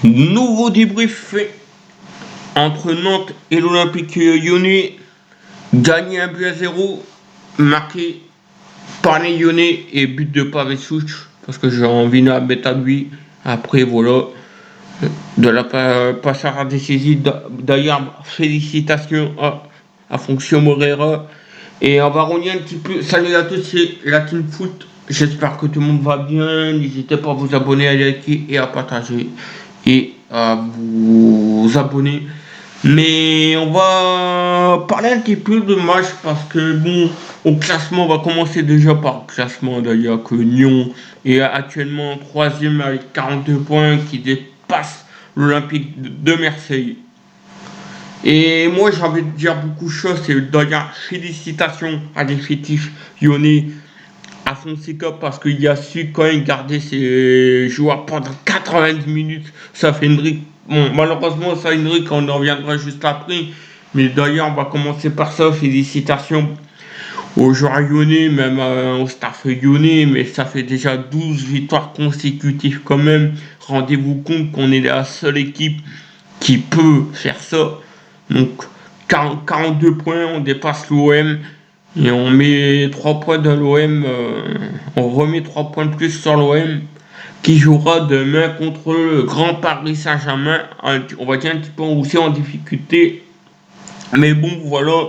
Nouveau débrief fait entre Nantes et l'Olympique Lyonnais. Gagné 1-0, marqué par les Lyonnais et but de Pavé-Souch, parce que j'ai envie de la mettre à lui. Après, voilà, de la passage décisive. D'ailleurs, félicitations à Fonction Moreira. Et on va revenir un petit peu. Salut à tous, c'est la Team Foot. J'espère que tout le monde va bien. N'hésitez pas à vous abonner, à liker et à partager et à vous abonner. Mais on va parler un petit peu de match parce que bon, au classement, on va commencer déjà par le classement d'ailleurs que Lyon est actuellement troisième avec 42 points qui dépasse l'Olympique de Marseille. Et moi j'ai envie de dire beaucoup de choses, c'est d'ailleurs félicitations à l'effectif lyonnais, à Fonseca parce qu'il a su quand même garder ses joueurs pendant 90 minutes. Ça fait une. Bon, malheureusement, ça Henrik, on en reviendra juste après. Mais d'ailleurs, on va commencer par ça. Félicitations aux joueurs lyonnais, même au staff lyonnais. Mais ça fait déjà 12 victoires consécutives quand même. Rendez-vous compte qu'on est la seule équipe qui peut faire ça. Donc, 42 points, on dépasse l'OM. Et on met 3 points de l'OM, on remet 3 points de plus sur l'OM qui jouera demain contre le Grand Paris Saint-Germain. On va dire un petit peu aussi en difficulté. Mais bon, voilà,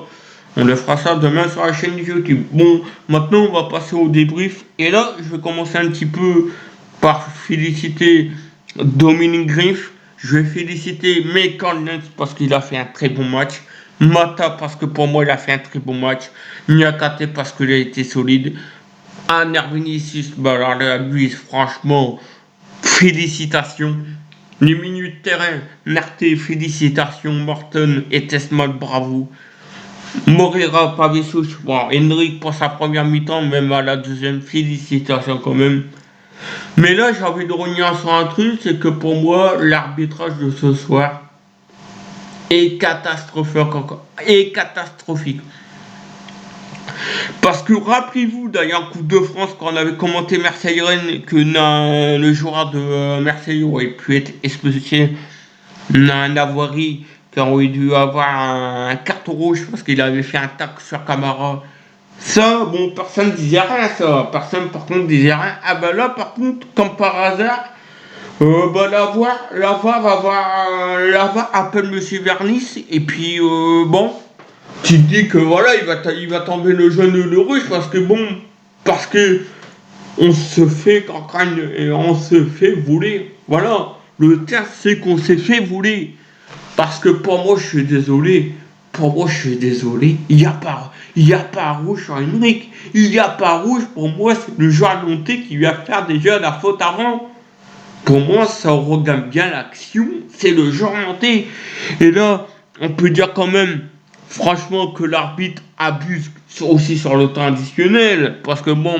on le fera ça demain sur la chaîne YouTube. Bon, maintenant on va passer au débrief. Et là, je vais commencer un petit peu par féliciter Dominique Griff. Je vais féliciter Mekan parce qu'il a fait un très bon match. Mata parce que pour moi il a fait un très bon match. Niakate parce qu'il a été solide. Aner Vinicius, bah alors là, lui franchement, félicitations. Les minutes de terrain, Narté, félicitations. Morton et Tesmal, bravo. Moreira, Pavé-Souch, bon, Henrik pour sa première mi-temps, même à la deuxième, félicitations quand même. Mais là, j'ai envie de revenir sur un truc, c'est que pour moi, l'arbitrage de ce soir est catastrophique encore. Est catastrophique. Parce que rappelez-vous d'ailleurs, Coupe de France, quand on avait commenté Marseille-Rennes, que le joueur de Marseille aurait pu être expulsé un avarie, qui aurait dû avoir un carton rouge parce qu'il avait fait un tac sur Camara. Ça, bon, personne disait rien, ça. Personne, par contre, disait rien. Ah bah là, par contre, comme par hasard, bah la VAR appelle Monsieur Vernis, et puis, bon, tu te dis que voilà, il va tomber le jaune et le rouge parce que bon, parce que on se fait campagne et on se fait voler. Voilà, le terme c'est qu'on s'est fait voler. Parce que pour moi, je suis désolé. Pour moi, je suis désolé. Il y a pas rouge sur Henrik. Il n'y a pas rouge. Pour moi, c'est le joueur monté qui lui a fait déjà la faute avant. Pour moi, ça regarde bien l'action. C'est le joueur monté. Et là, on peut dire quand même, franchement, que l'arbitre abuse aussi sur le temps additionnel. Parce que bon,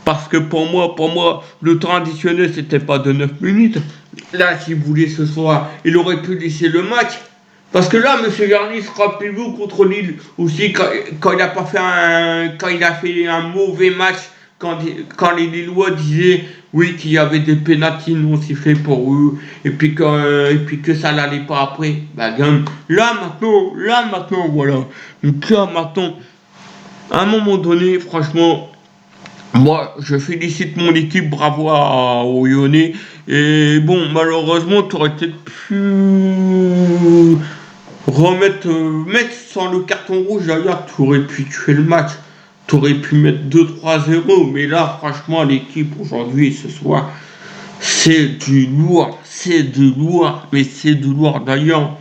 parce que pour moi, le temps additionnel, c'était pas de 9 minutes. Là, s'il voulait ce soir, il aurait pu laisser le match. Parce que là, M. Garnis, rappelez-vous, contre Lille, aussi, quand il a pas fait quand il a fait un mauvais match, quand les Lillois disaient, oui, qu'il y avait des pénaltys non sifflés pour eux, et puis que ça n'allait pas après, bah, là, maintenant, voilà. Donc là, maintenant, à un moment donné, franchement, moi, je félicite mon équipe, bravo aux Lyonnais. Et bon, malheureusement, tu aurais peut-être pu mettre sans le carton rouge. D'ailleurs, tu aurais pu tuer le match. Tu aurais pu mettre 2-3-0. Mais là, franchement, l'équipe aujourd'hui, ce soir, c'est du lourd. C'est du lourd. Mais c'est du lourd. D'ailleurs,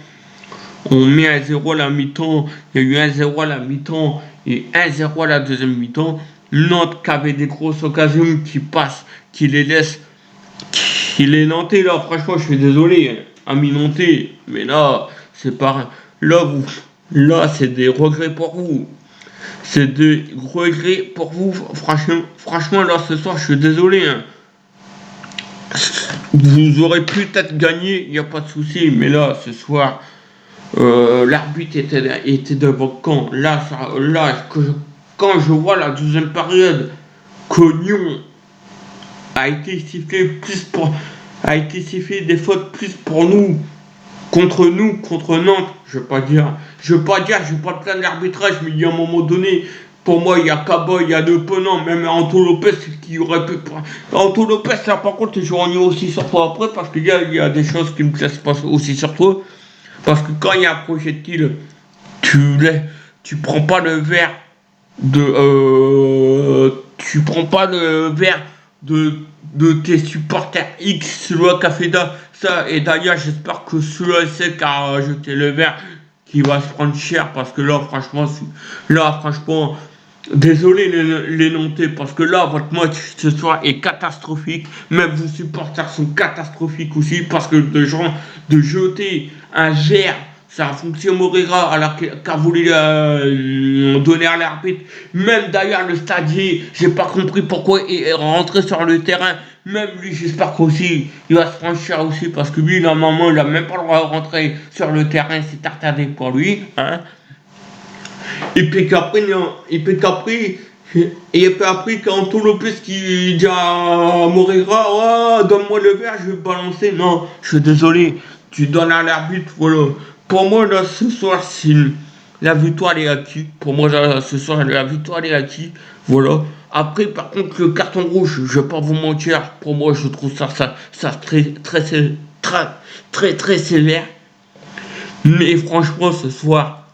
on met 1-0 à la mi-temps. Il y a eu 1-0 à la mi-temps et 1-0 à la deuxième mi-temps. Nantes qui avait des grosses occasions qui passent, qui les laisse, qui les Nantais là, franchement je suis désolé, ami Nantais, mais là c'est pas, là c'est des regrets pour vous, c'est des regrets pour vous, franchement là ce soir je suis désolé, hein. Vous aurez pu peut-être gagner, il n'y a pas de souci, mais là ce soir l'arbitre était de votre camp. Quand je vois la deuxième période, que Lyon a été sifflé plus pour. a été sifflé des fautes plus pour nous, contre Nantes. Je veux pas pas te plaindre de l'arbitrage, mais il y a un moment donné, pour moi, il y a Kaba, il y a deux Penants, même Anto Lopez qui aurait pu. Anto Lopez, là, par contre, je reviens aussi sur toi après, parce il y a des choses qui me plaisent pas aussi sur toi. Parce que quand il y a un projectile, tu prends pas le verre tu prends pas le verre de tes supporters X, celui qui a fait ça, et d'ailleurs j'espère que celui-là sait qu'a jeté le verre qui va se prendre cher parce que là franchement désolé les Nantais parce que là votre match ce soir est catastrophique, même vos supporters sont catastrophiques aussi parce que de jeter un verre, ça a fonctionné Moreira alors qu'a voulu donner à l'arbitre. Même d'ailleurs le stadier, j'ai pas compris pourquoi il est rentré sur le terrain. Même lui, j'espère qu'aussi il va se franchir aussi parce que lui, normalement, il a même pas le droit de rentrer sur le terrain, c'est retardé pour lui. Hein. Et puis qu'après, non, et puis après, quand Anto Lopez qui dit à Moreira, oh, donne-moi le verre, je vais balancer. Non, je suis désolé, tu donnes à l'arbitre, voilà. Pour moi, là, ce soir, la victoire est acquise. Pour moi, là, ce soir, la victoire est acquise. Voilà. Après, par contre, le carton rouge, je vais pas vous mentir, pour moi, je trouve ça très sévère. Mais franchement, ce soir,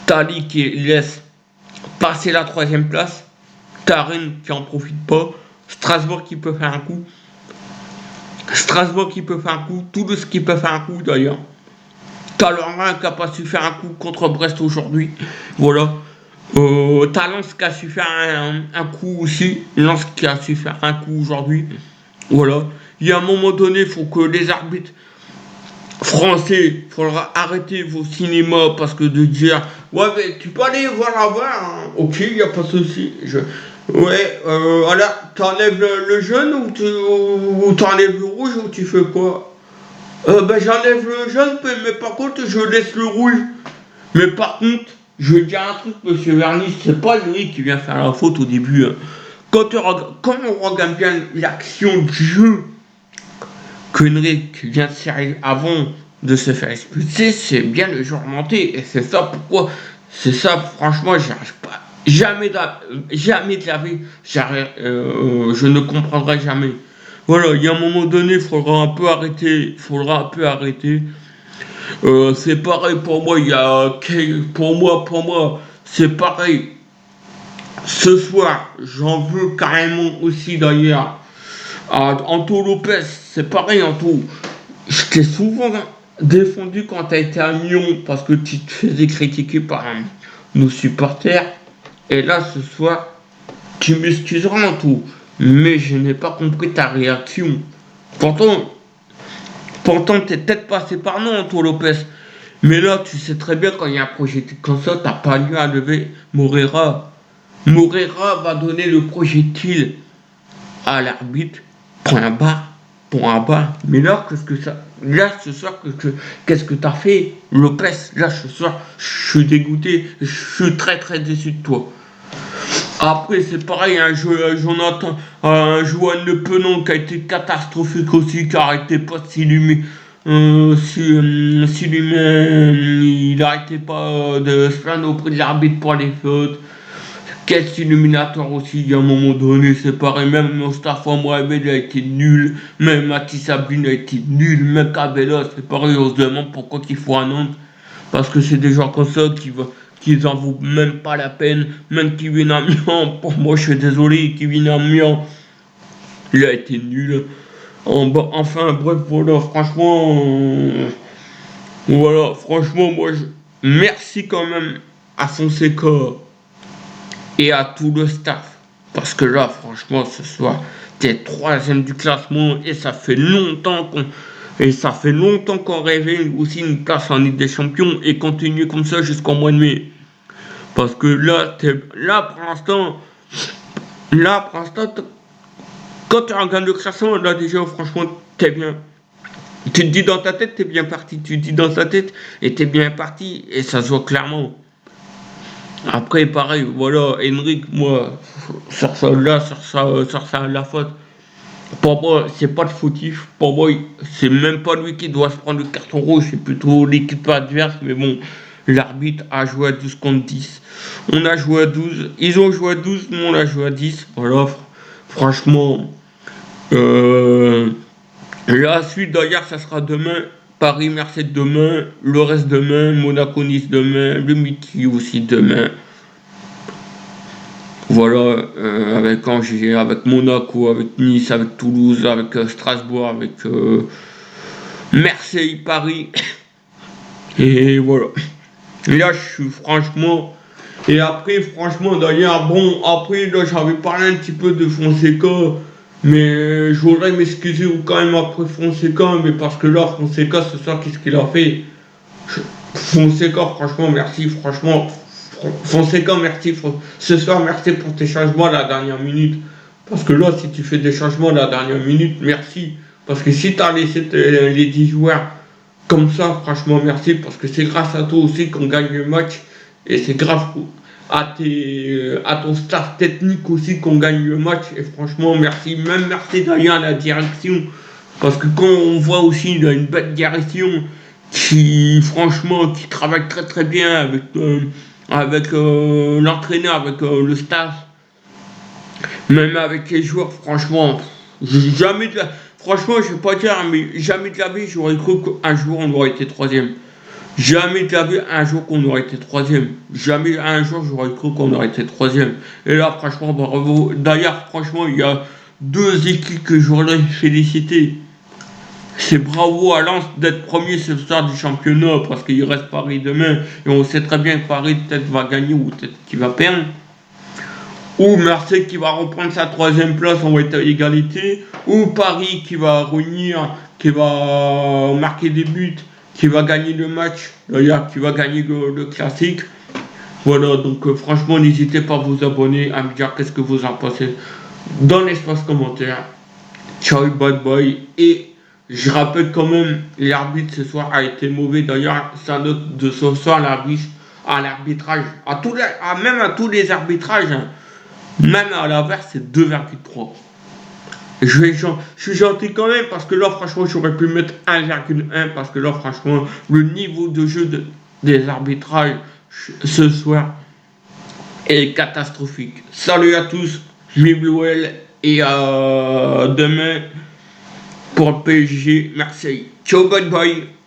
Tali qui laisse passer la troisième place, Karine qui en profite pas, Strasbourg qui peut faire un coup, Toulouse qui peut faire un coup d'ailleurs. Talleyrand qui n'a pas su faire un coup contre Brest aujourd'hui. Voilà. Talence qui a su faire un coup aussi. Lens qui a su faire un coup aujourd'hui. Voilà. Il y a un moment donné, il faut que les arbitres français, il faudra arrêter vos cinémas parce que de dire ouais, mais tu peux aller voir hein. Ok, il n'y a pas de souci. Ouais, voilà, t'enlèves le jaune ou t'enlèves le rouge ou tu fais quoi? J'enlève le jaune, mais par contre, je laisse le rouge. Mais par contre, je vais dire un truc, monsieur Vernis, c'est pas lui qui vient faire la faute au début. Hein. Quand on regarde bien l'action du jeu, Kenrick vient de servir avant de se faire expulser, c'est bien le joueur nantais. Et c'est ça pourquoi, c'est ça, franchement, j'arrive pas. Jamais de la vie, je ne comprendrai jamais. Voilà, il y a un moment donné, il faudra un peu arrêter. C'est pareil pour moi, pour moi, c'est pareil. Ce soir, j'en veux carrément aussi d'ailleurs à Anto Lopez, c'est pareil Anto. Je t'ai souvent défendu quand tu as été à Lyon parce que tu te faisais critiquer par nos supporters. Et là, ce soir, tu m'excuseras Anto, mais je n'ai pas compris ta réaction. Pourtant, t'es peut-être passé par nous, Anto Lopez. Mais là, tu sais très bien quand il y a un projet comme ça, t'as pas lieu à lever Moreira. Moreira va donner le projectile à l'arbitre. Point barre. Mais là, là, ce soir, qu'est-ce que t'as fait, Lopez? Là, ce soir, je suis dégoûté. Je suis très déçu de toi. Après, c'est pareil, Jonathan, Johan Le Penon qui a été catastrophique aussi, qui arrêtait pas de s'illuminer. Il n'arrêtait pas de se plaindre auprès de l'arbitre pour les fautes. Quel illuminateur aussi, il y a un moment donné, c'est pareil, même Mostafa Mohamed a été nul, même Mathis Sabine a été nul, même Cabella, c'est pareil, on se demande pourquoi il faut à Nantes. Parce que c'est des gens comme ça qui en vaut même pas la peine, même Kevin Amian, pour moi je suis désolé, Kevin Amian, il a été nul. Enfin bref, voilà, franchement, merci quand même à Fonseca et à tout le staff. Parce que là, franchement, ce soir, t'es troisième du classement et ça fait longtemps qu'on rêvait aussi une place en Ligue des Champions et continuer comme ça jusqu'au mois de mai. Parce que là pour l'instant, quand tu regardes le classement, là déjà franchement t'es bien. Tu te dis dans ta tête t'es bien parti, tu te dis dans ta tête et t'es bien parti et ça se voit clairement. Après pareil, voilà, Henrik, moi, sur ça la faute. Pour moi, c'est pas de fautif. Pour moi, c'est même pas lui qui doit se prendre le carton rouge, c'est plutôt l'équipe adverse. Mais bon, l'arbitre a joué à 12 contre 10. On a joué à 12. Ils ont joué à 12, nous on a joué à 10. Voilà, franchement. La suite d'ailleurs, ça sera demain. Paris-Marseille demain. Le reste demain. Monaco-Nice demain. Le Midi aussi demain. Voilà, avec Angers, avec Monaco, avec Nice, avec Toulouse, avec Strasbourg, avec Marseille, Paris. Et voilà. Et là, je suis franchement. Et après, franchement, d'ailleurs, bon, après, là, j'avais parlé un petit peu de Fonseca, mais je voudrais m'excuser quand même après Fonseca, mais parce que là, Fonseca, ce soir, qu'est-ce qu'il a fait? Fonseca, franchement, merci, franchement, Fonseca, merci, ce soir, merci pour tes changements à la dernière minute. Parce que là, si tu fais des changements à la dernière minute, merci. Parce que si tu as laissé les 10 joueurs comme ça, franchement, merci. Parce que c'est grâce à toi aussi qu'on gagne le match. Et c'est grâce à ton staff technique aussi qu'on gagne le match. Et franchement, merci. Même merci d'ailleurs à la direction. Parce que quand on voit aussi une belle direction qui, franchement, qui travaille très très bien avec l'entraîneur, avec le staff, même avec les joueurs, franchement, jamais de la... Franchement, je vais pas dire, mais jamais de la vie, j'aurais cru qu'un jour on aurait été troisième. Jamais de la vie, un jour qu'on aurait été troisième. Jamais un jour j'aurais cru qu'on aurait été troisième. Et là, franchement, bravo. D'ailleurs, franchement, il y a deux équipes que j'aurais félicité. C'est bravo à Lens d'être premier ce soir du championnat parce qu'il reste Paris demain et on sait très bien que Paris peut-être va gagner ou peut-être qu'il va perdre. Ou Marseille qui va reprendre sa troisième place, on va être à égalité. Ou Paris qui va revenir, qui va marquer des buts, qui va gagner le match, d'ailleurs qui va gagner le classique. Voilà, donc franchement n'hésitez pas à vous abonner, à me dire qu'est-ce que vous en pensez dans l'espace commentaire. Ciao, bye bye. Et je rappelle quand même, l'arbitre ce soir a été mauvais. D'ailleurs, sa note de ce soir, l'arbitrage, même à tous les arbitrages, hein, même à l'inverse, c'est 2,3. Je suis gentil quand même parce que là, franchement, j'aurais pu mettre 1,1 parce que là, franchement, le niveau de jeu des arbitrages ce soir est catastrophique. Salut à tous, vive l'OL et à demain pour le PSG Marseille. Ciao, bye bye.